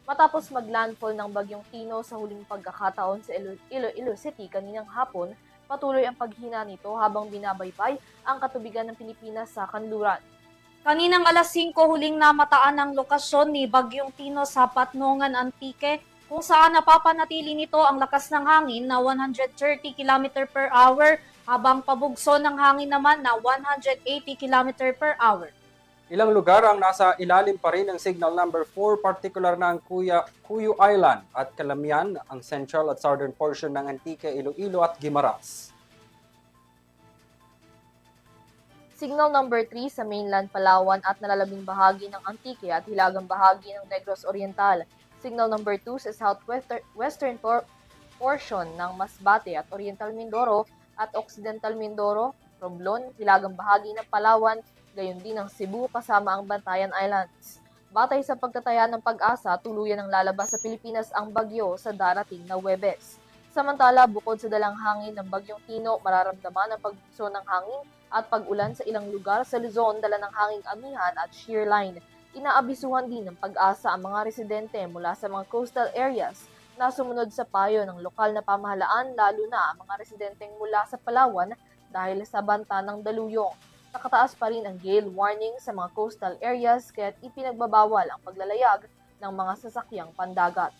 Matapos maglandfall ng bagyong Tino sa huling pagkakataon sa Iloilo City kaninang hapon, patuloy ang paghina nito habang binabaybay ang katubigan ng Pilipinas sa kanluran. Kaninang alas 5 huling namataan ang lokasyon ni Bagyong Tino sa Patnongan, Antique, kung saan napapanatili nito ang lakas ng hangin na 130 km per hour habang pabugso ng hangin naman na 180 km per hour. Ilang lugar ang nasa ilalim pa rin ng signal number 4, partikular na ang Cuyo Island at Calamian, ang central at southern portion ng Antique, Iloilo at Guimaras. Signal number 3 sa mainland Palawan at nalalabing bahagi ng Antique at hilagang bahagi ng Negros Oriental. Signal number 2 sa southwestern portion ng Masbate at Oriental Mindoro at Occidental Mindoro, Romblon, hilagang bahagi ng Palawan, gayon din ng Cebu kasama ang Bantayan Islands. Batay sa pagtataya ng Pag-asa, tuluyan ng lalabas sa Pilipinas ang bagyo sa darating na Huwebes. Samantala, bukod sa dalang hangin ng Bagyong Tino, mararamdaman ang pagbugso ng hangin at pag-ulan sa ilang lugar sa Luzon dala ng hanging amihan at shear line. Inaabisuhan din ng Pag-asa ang mga residente mula sa mga coastal areas na sumunod sa payo ng lokal na pamahalaan, lalo na ang mga residenteng mula sa Palawan dahil sa banta ng daluyong. Nakataas pa rin ang gale warning sa mga coastal areas kaya't ipinagbabawal ang paglalayag ng mga sasakyang pandagat.